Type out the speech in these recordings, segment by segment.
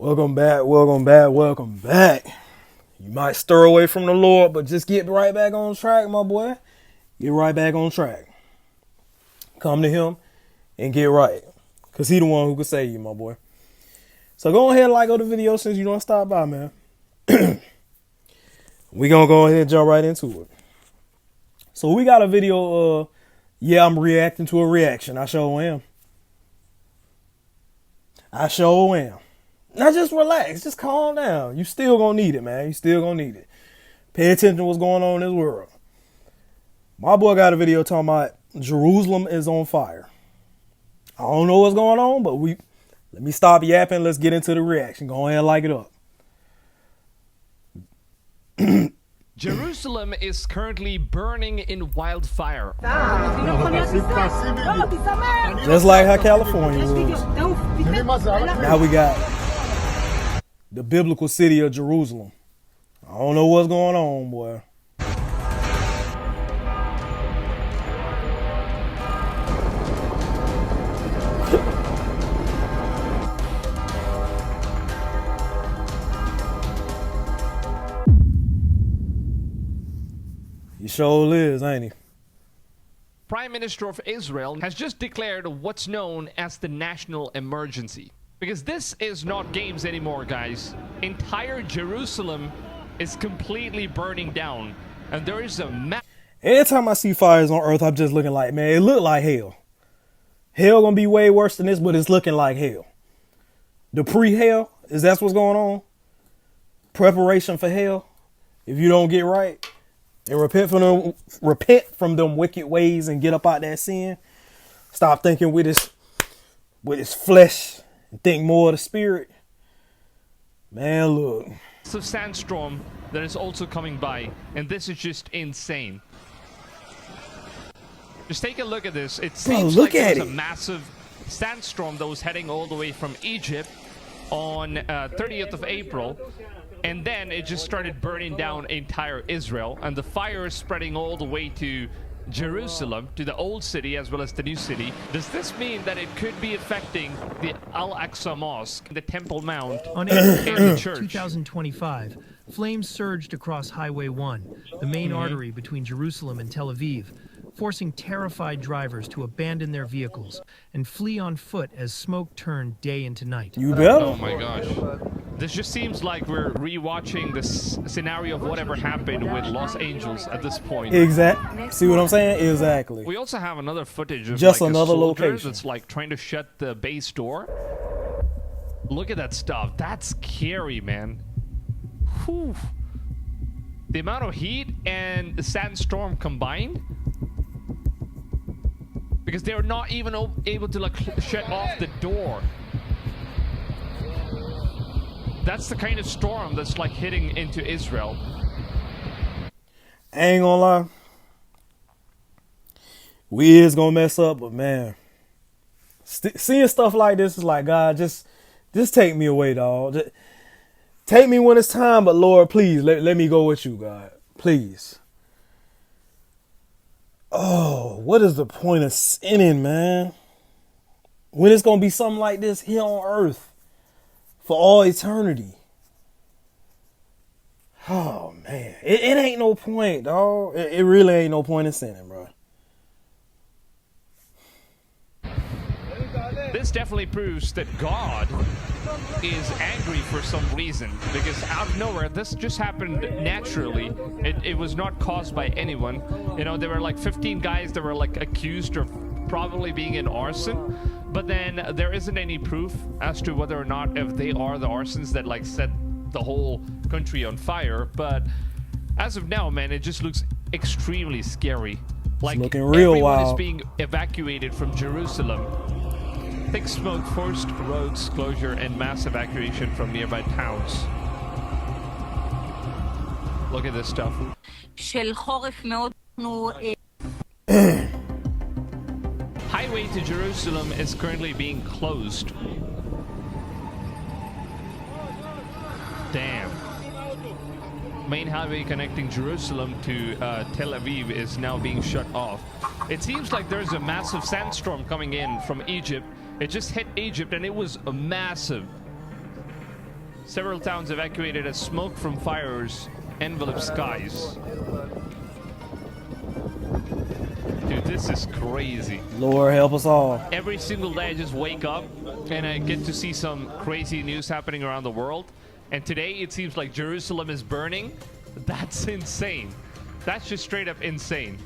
Welcome back, welcome back, welcome back. You might stir away from the Lord, but just get right back on track, my boy. Get right back on track. Come to him and get right. Because he the one who can save you, my boy. So go ahead and like the video since you don't stop by, man. We gonna go ahead and jump right into it. So we got a video, I'm reacting to a reaction. I sure am. Now just relax, just calm down. You still gonna need it, man. You still gonna need it. Pay attention to what's going on in this world. My boy got a video talking about Jerusalem is on fire. I don't know what's going on, but let me stop yapping. Let's get into the reaction. Go ahead and like it up. Jerusalem is currently burning in wildfire. Just like how California was. Now we got the biblical city of Jerusalem. I don't know what's going on, boy. He sure is, ain't he? Prime Minister of Israel has just declared what's known as the national emergency. Because this is not games anymore, guys. Entire Jerusalem is completely burning down. And there is a Every time I see fires on earth, I'm just looking like, man, it look like hell. Hell gonna be way worse than this, but it's looking like hell. The pre-hell, is that what's going on? Preparation for hell. If you don't get right and repent from them wicked ways and get up out that sin. Stop thinking with his flesh and think more of the spirit. Man, look. It's a sandstorm that is also coming by, and this is just insane. Just take a look at this. It seems like there's a massive sandstorm that was heading all the way from Egypt on 30th of April. And then it just started burning down entire Israel. And the fire is spreading all the way to Jerusalem, to the old city as well as the new city. Does this mean that it could be affecting the Al-Aqsa Mosque, the Temple Mount, on April 2025, flames surged across Highway 1, the main artery between Jerusalem and Tel Aviv, forcing terrified drivers to abandon their vehicles and flee on foot as smoke turned day into night. You better. Oh my gosh. This just seems like we're rewatching this scenario of whatever happened with Los Angeles at this point. Exactly. See what I'm saying? Exactly. We also have another footage of just like another a soldier location that's like trying to shut the base door. Look at that stuff. That's scary, man. Whew. The amount of heat and the sandstorm combined. Because they're not even able to like shut off the door. That's the kind of storm that's like hitting into Israel. I ain't gonna lie. We is gonna mess up, but man, seeing stuff like this is like, God, just take me away, dog. Just take me when it's time, but Lord, please let me go with you, God. Please. Oh, what is the point of sinning, man? When it's gonna be something like this here on earth for all eternity. Oh man, it ain't no point, dog. It really ain't no point in sinning, bro. This definitely proves that God is angry for some reason, because out of nowhere this just happened naturally. It was not caused by anyone. You know, there were like 15 guys that were like accused of probably being in arson, but then there isn't any proof as to whether or not if they are the arsons that like set the whole country on fire. But as of now, man, it just looks extremely scary. Like it's looking real everyone wild. is being evacuated from Jerusalem. Thick smoke, forced roads closure, and mass evacuation from nearby towns. Look at this stuff. Highway to Jerusalem is currently being closed. Damn. Main highway connecting Jerusalem to Tel Aviv is now being shut off. It seems like there's a massive sandstorm coming in from Egypt. It just hit Egypt and it was a massive. Several towns evacuated as smoke from fires envelop skies. Dude, this is crazy. Lord help us all. Every single day I just wake up and I get to see some crazy news happening around the world. And today it seems like Jerusalem is burning. That's insane. That's just straight up insane.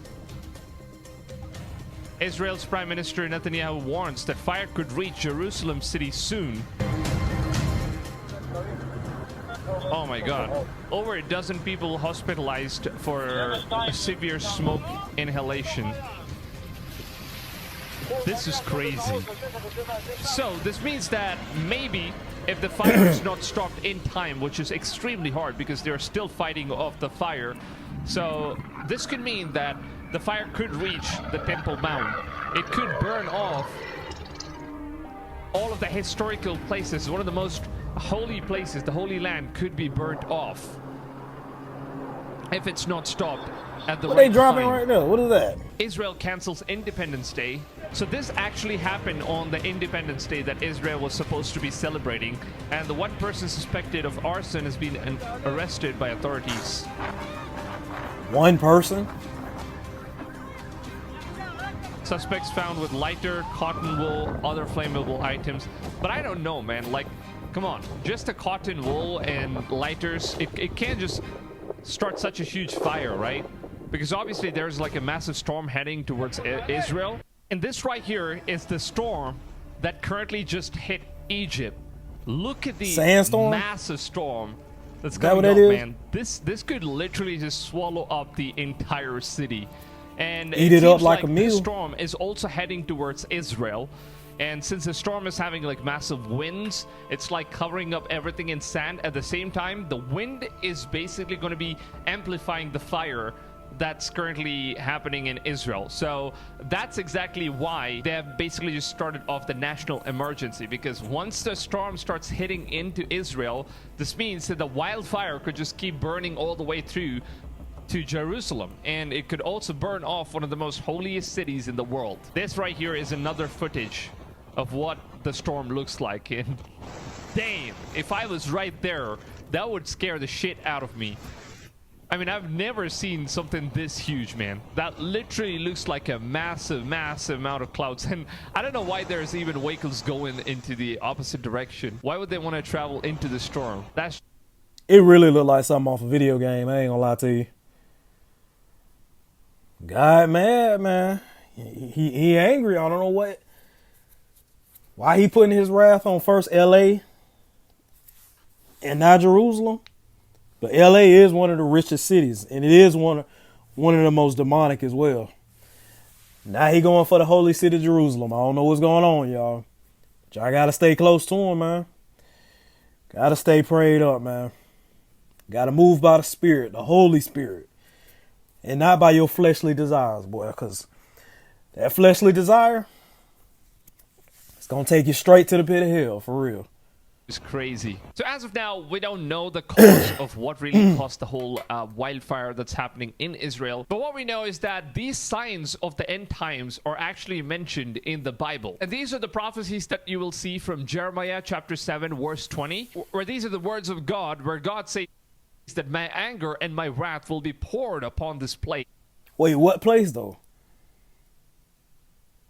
Israel's Prime Minister Netanyahu warns that fire could reach Jerusalem city soon. Oh my god. Over a dozen people hospitalized for severe smoke inhalation. This is crazy. So this means that maybe if the fire is not stopped in time, which is extremely hard because they're still fighting off the fire, so this could mean that the fire could reach the Temple Mount. It could burn off all of the historical places. One of the most holy places, the Holy Land, could be burnt off if it's not stopped at the What right they dropping time. right there? What is that? Israel cancels Independence Day. So this actually happened on the Independence Day that Israel was supposed to be celebrating, and the one person suspected of arson has been arrested by authorities. One person? Suspects found with lighter, cotton wool, other flammable items. But I don't know, man. Like, come on. Just a cotton wool and lighters, it can't just start such a huge fire, right? Because obviously there's like a massive storm heading towards Israel. And this right here is the storm that currently just hit Egypt. Look at the Sandstorm? massive storm that's that going what up, that is? man. This could literally just swallow up the entire city. And Eat it up seems like a this meal. storm is also heading towards Israel. And since the storm is having like massive winds, it's like covering up everything in sand. At the same time, the wind is basically going to be amplifying the fire that's currently happening in Israel. So that's exactly why they have basically just started off the national emergency, because once the storm starts hitting into Israel, this means that the wildfire could just keep burning all the way through to Jerusalem, and it could also burn off one of the most holiest cities in the world. This right here is another footage of what the storm looks like, and damn, if I was right there, that would scare the shit out of me. I mean, I've never seen something this huge, man. That literally looks like a massive, massive amount of clouds. And I don't know why there's even vehicles going into the opposite direction. Why would they want to travel into the storm? That's... It really looked like something off a video game. I ain't gonna lie to you. God mad, man. He angry. I don't know why he putting his wrath on first LA and not Jerusalem. But LA is one of the richest cities, and it is one of the most demonic as well. Now he going for the holy city of Jerusalem. I don't know what's going on, y'all. But y'all gotta stay close to him, man. Gotta stay prayed up, man. Gotta move by the Spirit, the Holy Spirit, and not by your fleshly desires, boy. Because that fleshly desire, it's gonna take you straight to the pit of hell, for real. It's crazy. So as of now, we don't know the cause of what really caused the whole wildfire that's happening in Israel. But what we know is that these signs of the end times are actually mentioned in the Bible. And these are the prophecies that you will see from Jeremiah chapter 7, verse 20, where these are the words of God, where God says that my anger and my wrath will be poured upon this place. Wait, what place though?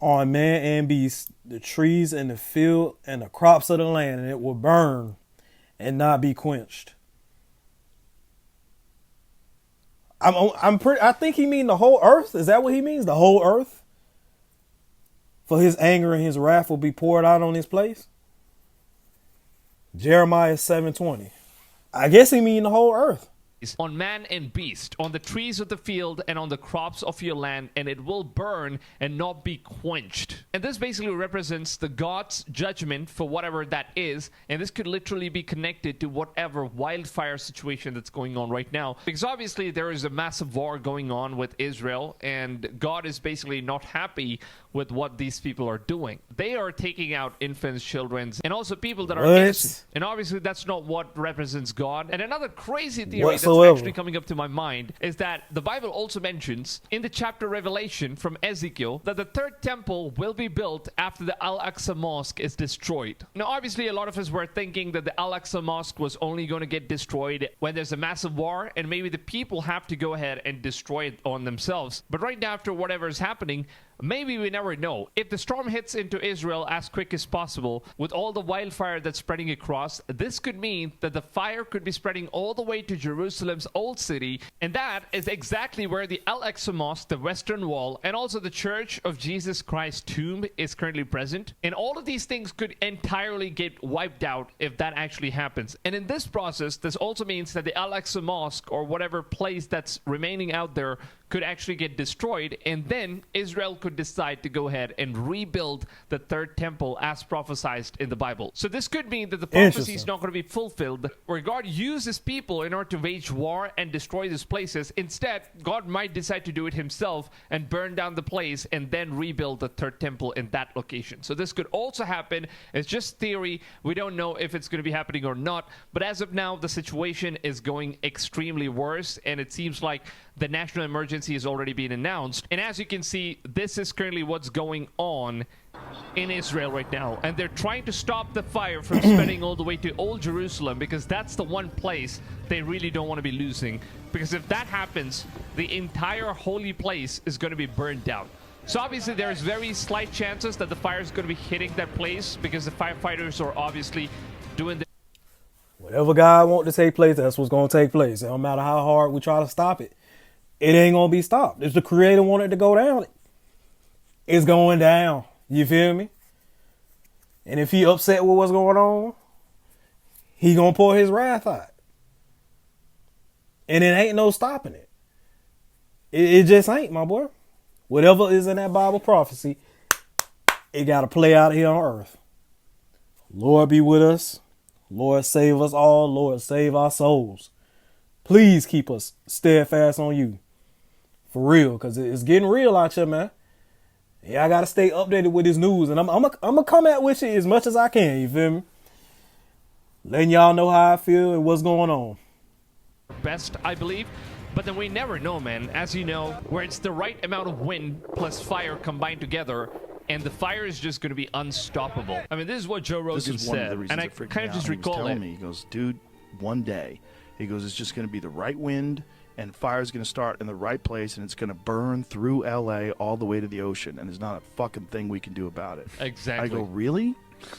On man and beast, the trees in the field and the crops of the land, and it will burn and not be quenched. I think he mean the whole earth. Is that what he means? The whole earth? For his anger and his wrath will be poured out on this place? Jeremiah 7:20. I guess he mean the whole earth. On man and beast, on the trees of the field and on the crops of your land, and it will burn and not be quenched. And this basically represents the God's judgment for whatever that is, and this could literally be connected to whatever wildfire situation that's going on right now, because obviously there is a massive war going on with Israel, and God is basically not happy with what these people are doing. They are taking out infants, children, and also people that are What? innocent. And obviously that's not what represents God. And another crazy theory Whatsoever. that's actually coming up to my mind is that the Bible also mentions in the chapter Revelation from Ezekiel that the third temple will be built after the Al-Aqsa Mosque is destroyed. Now obviously a lot of us were thinking that the Al-Aqsa Mosque was only going to get destroyed when there's a massive war and maybe the people have to go ahead and destroy it on themselves. But right now, after whatever is happening, maybe we never know. If the storm hits into Israel as quick as possible, with all the wildfire that's spreading across, this could mean that the fire could be spreading all the way to Jerusalem's old city, and that is exactly where the Al-Aqsa Mosque, the Western Wall, and also the Church of Jesus Christ tomb is currently present. And all of these things could entirely get wiped out if that actually happens. And in this process, this also means that the Al-Aqsa Mosque, or whatever place that's remaining out there, could actually get destroyed, and then Israel could decide to go ahead and rebuild the third temple as prophesied in the Bible. So this could mean that the prophecy is not going to be fulfilled, where God uses people in order to wage war and destroy these places. Instead, God might decide to do it himself and burn down the place and then rebuild the third temple in that location. So this could also happen. It's just theory. We don't know if it's going to be happening or not, but as of now, the situation is going extremely worse, and it seems like the national emergency has already been announced. And as you can see, this is currently what's going on in Israel right now. And they're trying to stop the fire from spreading all the way to Old Jerusalem, because that's the one place they really don't want to be losing. Because if that happens, the entire holy place is going to be burned down. So obviously there's very slight chances that the fire is going to be hitting that place, because the firefighters are obviously doing the Whatever God wants to take place, that's what's going to take place. It don't matter how hard we try to stop it. It ain't going to be stopped. If the Creator wanted to go down, it's going down. You feel me? And if he upset with what's going on, he going to pour his wrath out. And it ain't no stopping it. It just ain't, my boy. Whatever is in that Bible prophecy, it got to play out here on earth. Lord be with us. Lord save us all. Lord save our souls. Please keep us steadfast on you. For real, because it's getting real out here, man. Yeah, I got to stay updated with this news. And I'm going to come at with it as much as I can, you feel me? Letting y'all know how I feel and what's going on. best, I believe. But then we never know, man. As you know, where it's the right amount of wind plus fire combined together, and the fire is just going to be unstoppable. I mean, this is what Joe Rogan said, and I kind of just recall it. He goes, dude, one day, he goes, it's just going to be the right wind, and fire is going to start in the right place, and it's going to burn through LA all the way to the ocean, and there's not a fucking thing we can do about it. Exactly. I go, really?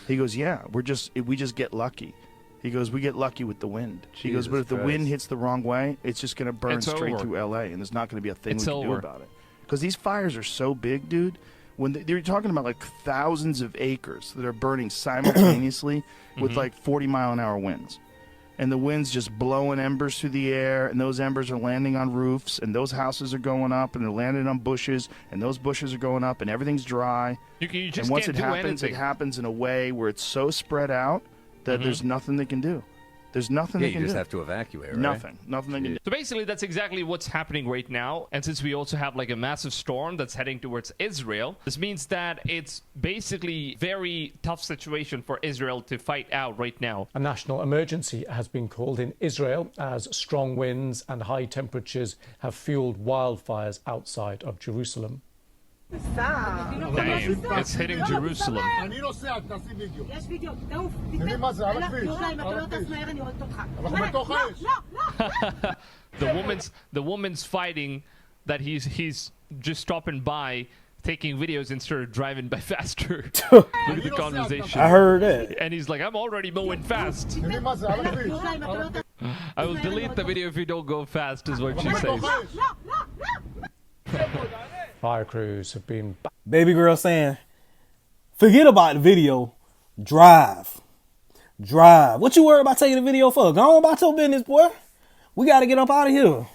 He goes, yeah, we just get lucky. He goes, we get lucky with the wind. He goes, but if the wind hits the wrong way, it's just going to burn straight through LA, and there's not going to be a thing we can do about it. Because these fires are so big, dude. When they're talking about like thousands of acres that are burning simultaneously with like 40-mile-an-hour winds. And the wind's just blowing embers through the air, and those embers are landing on roofs, and those houses are going up, and they're landing on bushes, and those bushes are going up, and everything's dry. You just and once can't it do happens, anything. it happens in a way where it's so spread out that there's nothing they can do. There's nothing they can do. You just have to evacuate, right? Nothing they can do. So basically, that's exactly what's happening right now. And since we also have like a massive storm that's heading towards Israel, this means that it's basically very tough situation for Israel to fight out right now. A national emergency has been called in Israel as strong winds and high temperatures have fueled wildfires outside of Jerusalem. Damn, it's hitting Jerusalem. The woman's fighting that he's just stopping by, taking videos instead of driving by faster. Look at the conversation. I heard that. And he's like, I'm already mowing fast. I will delete the video if you don't go fast, is what she says. Fire crews have been Baby girl saying, forget about the video. Drive. What you worried about taking the video for? Go on about your business, boy. We got to get up out of here.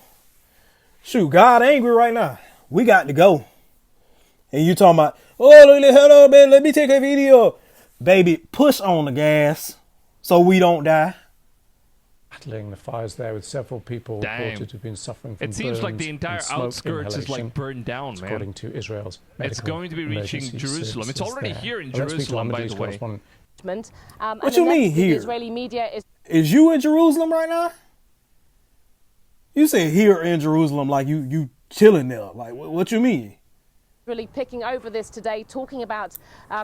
Shoot, God angry right now. We got to go. And you talking about, hello, man, let me take a video. Baby, push on the gas so we don't die. battling the fires there, with several people reported to have been suffering from burns. It seems like the entire outskirts is like burned down, man. According to Israel's medical It's going to be reaching Jerusalem. It's already here in Jerusalem, by the way. What you mean here? Israeli media is you in Jerusalem right now? You say here in Jerusalem like you chilling there. Like, what you mean? Really picking over this today, talking about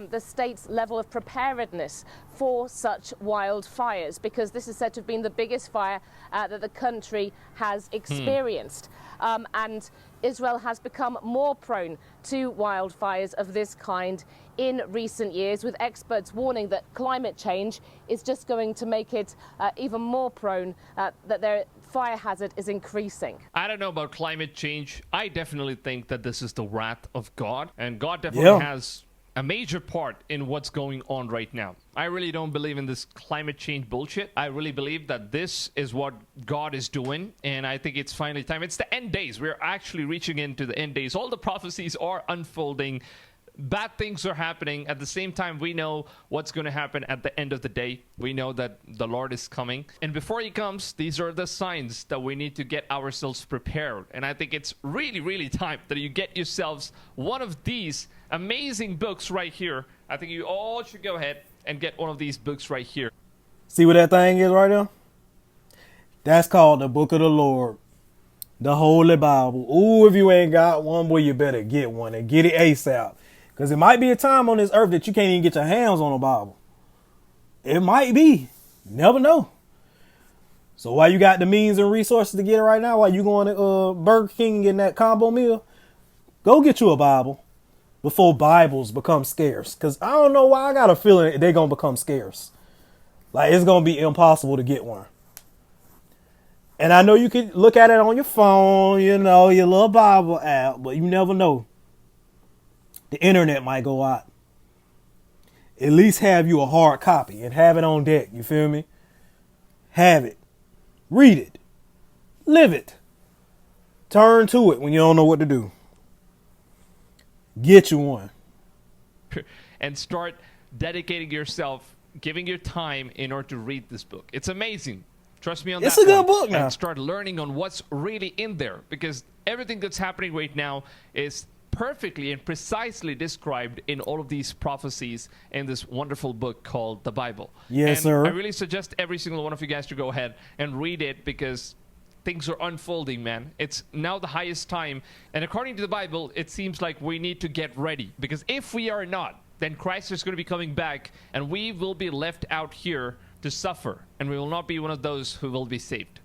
the state's level of preparedness for such wildfires, because this is said to have been the biggest fire that the country has experienced. And Israel has become more prone to wildfires of this kind in recent years, with experts warning that climate change is just going to make it even more prone, that their fire hazard is increasing. I don't know about climate change. I definitely think that this is the wrath of God, and God definitely has a major part in what's going on right now. I really don't believe in this climate change bullshit. I really believe that this is what God is doing, and I think it's finally time. It's the end days. We're actually reaching into the end days. All the prophecies are unfolding. Bad things are happening. At the same time, we know what's going to happen at the end of the day. We know that the Lord is coming. And before he comes, these are the signs that we need to get ourselves prepared. And I think it's really, really time that you get yourselves one of these amazing books right here. I think you all should go ahead and get one of these books right here. See what that thing is right there? That's called the Book of the Lord. The Holy Bible. Ooh, if you ain't got one, well, you better get one and get it ASAP. Because it might be a time on this earth that you can't even get your hands on a Bible. It might be. You never know. So while you got the means and resources to get it right now, while you going to Burger King and getting that combo meal, go get you a Bible before Bibles become scarce. Because I don't know why I got a feeling they're going to become scarce. Like, it's going to be impossible to get one. And I know you can look at it on your phone, you know, your little Bible app, but you never know. The internet might go out. At least have you a hard copy and have it on deck. You feel me? Have it. Read it. Live it. Turn to it when you don't know what to do. Get you one. And start dedicating yourself, giving your time in order to read this book. It's amazing. Trust me on that. It's a good book now. And start learning on what's really in there, because everything that's happening right now is perfectly and precisely described in all of these prophecies in this wonderful book called the Bible. Yes, and sir. I really suggest every single one of you guys to go ahead and read it, because things are unfolding, man. It's now the highest time. And according to the Bible, it seems like we need to get ready, because if we are not, then Christ is going to be coming back and we will be left out here to suffer, and we will not be one of those who will be saved.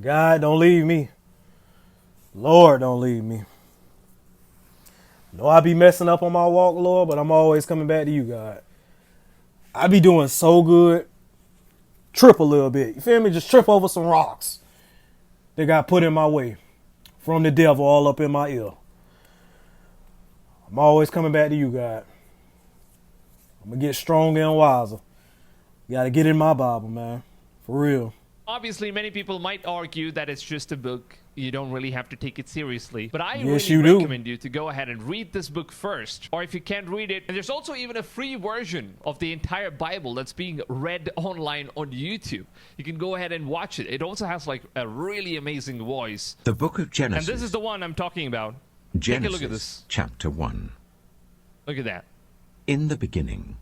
God, don't leave me. Lord, don't leave me. No, I be messing up on my walk, Lord, but I'm always coming back to you, God. I be doing so good. Trip a little bit. You feel me? Just trip over some rocks that got put in my way from the devil all up in my ear. I'm always coming back to you, God. I'm going to get stronger and wiser. You got to get in my Bible, man. For real. Obviously, many people might argue that it's just a book. You don't really have to take it seriously. But I yes, really recommend you to go ahead and read this book first. Or if you can't read it, and there's also even a free version of the entire Bible that's being read online on YouTube. You can go ahead and watch it. It also has like a really amazing voice. The book of Genesis. And this is the one I'm talking about. Genesis, take a look at this. Chapter 1. Look at that. In the beginning,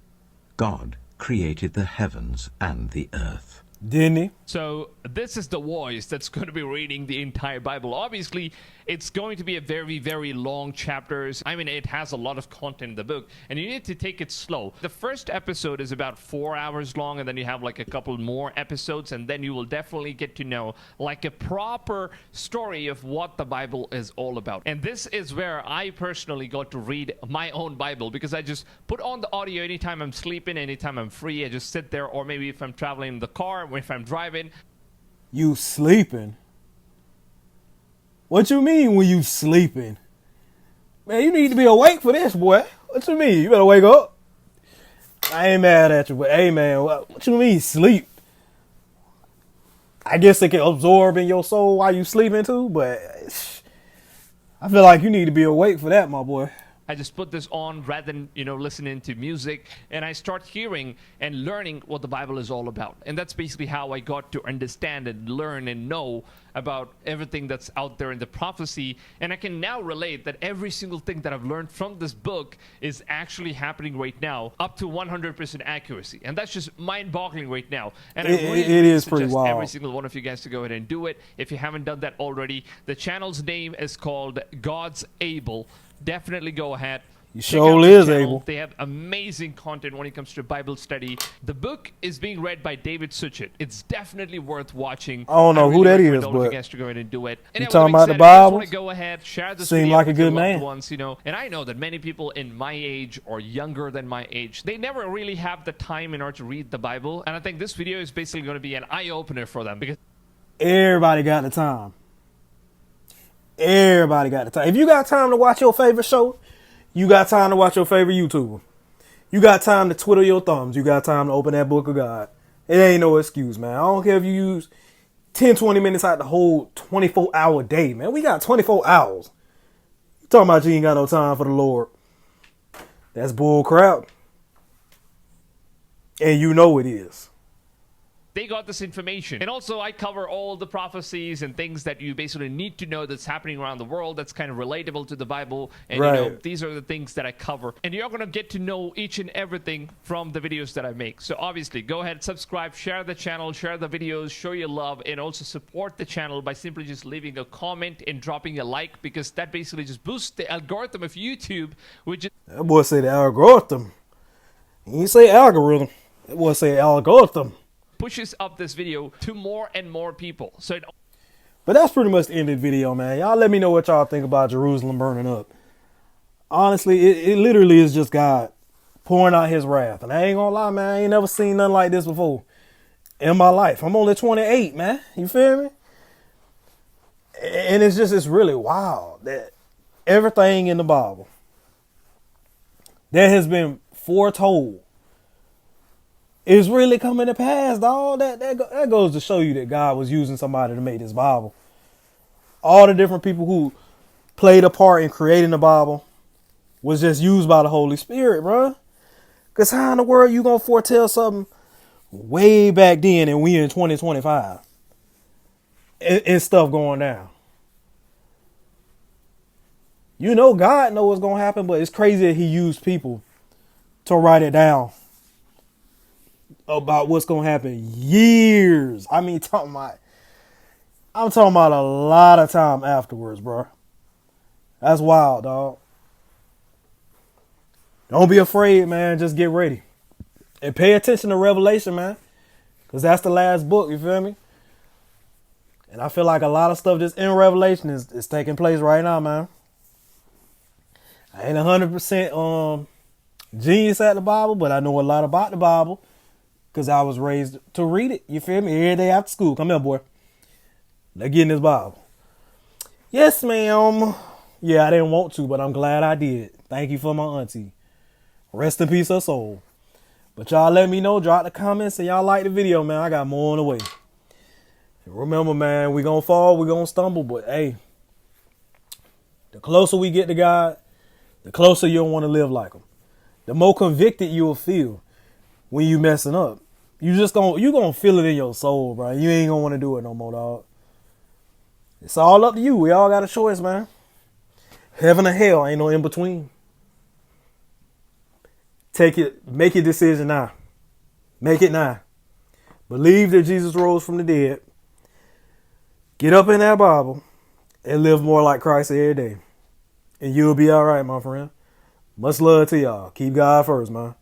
God created the heavens and the earth. Didn't he? So this is the voice that's going to be reading the entire Bible. Obviously, it's going to be a very, very long chapters. I mean, it has a lot of content in the book, and you need to take it slow. The first episode is about 4 hours long, and then you have like a couple more episodes, and then you will definitely get to know like a proper story of what the Bible is all about. And this is where I personally got to read my own Bible, because I just put on the audio anytime I'm sleeping, anytime I'm free. I just sit there, or maybe if I'm traveling in the car, or if I'm driving. You sleeping? What you mean when you sleeping? Man, you need to be awake for this, boy. What you mean? You better wake up. I ain't mad at you, but hey, man, what you mean sleep? I guess it can absorb in your soul while you sleeping too, but I feel like you need to be awake for that, my boy. I just put this on rather than, listening to music, and I start hearing and learning what the Bible is all about. And that's basically how I got to understand and learn and know about everything that's out there in the prophecy. And I can now relate that every single thing that I've learned from this book is actually happening right now, up to 100% accuracy. And that's just mind-boggling right now. And I really suggest every single one of you guys to go ahead and do it. If you haven't done that already, the channel's name is called God's Able. Definitely go ahead. You sure is able. They have amazing content when it comes to Bible study. The book is being read by David Suchet. It's definitely worth watching. I don't know who that is, but you guys to go ahead and do it. You talking about the Bible? Want to go ahead, share this Seem video like a with good your man. loved ones, And I know that many people in my age or younger than my age, they never really have the time in order to read the Bible. And I think this video is basically going to be an eye-opener for them because everybody got the time. Everybody got the time. If you got time to watch your favorite show, you got time to watch your favorite YouTuber. You got time to twiddle your thumbs. You got time to open that book of God. It ain't no excuse, man. I don't care if you use 10, 20 minutes out the whole 24-hour day, man. We got 24 hours. You talking about you ain't got no time for the Lord. That's bull crap. And you know it is. they got this information. And also I cover all the prophecies and things that you basically need to know that's happening around the world that's kind of relatable to the Bible. And right. you know, these are the things that I cover. And you're going to get to know each and everything from the videos that I make. So obviously go ahead, subscribe, share the channel, share the videos, show your love, and also support the channel by simply just leaving a comment and dropping a like, because that basically just boosts the algorithm of YouTube, which is... That boy say the algorithm. He didn't say algorithm. That boy say algorithm. Pushes up this video to more and more people. So but that's pretty much the end of the video, man. Y'all let me know what y'all think about Jerusalem burning up. Honestly, it literally is just God pouring out his wrath. And I ain't gonna lie, man, I ain't never seen nothing like this before in my life. I'm only 28, man. You feel me? And it's really wild that everything in the Bible that has been foretold is really coming to pass, dog. That goes to show you that God was using somebody to make this Bible. All the different people who played a part in creating the Bible was just used by the Holy Spirit, bro. Because how in the world you gonna foretell something way back then and we in 2025 and stuff going down? You know God knows what's gonna happen, but it's crazy that he used people to write it down about what's gonna happen years. I mean, I'm talking about a lot of time afterwards, bro. That's wild, dog. Don't be afraid, man. Just get ready and pay attention to Revelation, man, because that's the last book. You feel me? And I feel like a lot of stuff that's in Revelation is taking place right now, man. I ain't 100% genius at the Bible, but I know a lot about the Bible. Because I was raised to read it. You feel me? Every day after school. Come here, boy. Let's get in this Bible. Yes, ma'am. Yeah, I didn't want to, but I'm glad I did. Thank you for my auntie. Rest in peace, her soul. But y'all let me know. Drop the comments and y'all like the video, man. I got more on the way. And remember, man, we gonna fall, we gonna stumble. But, hey, the closer we get to God, the closer you'll want to live like him. The more convicted you'll feel when you messing up. You gonna feel it in your soul, bro. You ain't gonna want to do it no more, dog. It's all up to you. We all got a choice, man. Heaven or hell, ain't no in between. Make your decision now. Make it now. Believe that Jesus rose from the dead. Get up in that Bible and live more like Christ every day. And you'll be all right, my friend. Much love to y'all. Keep God first, man.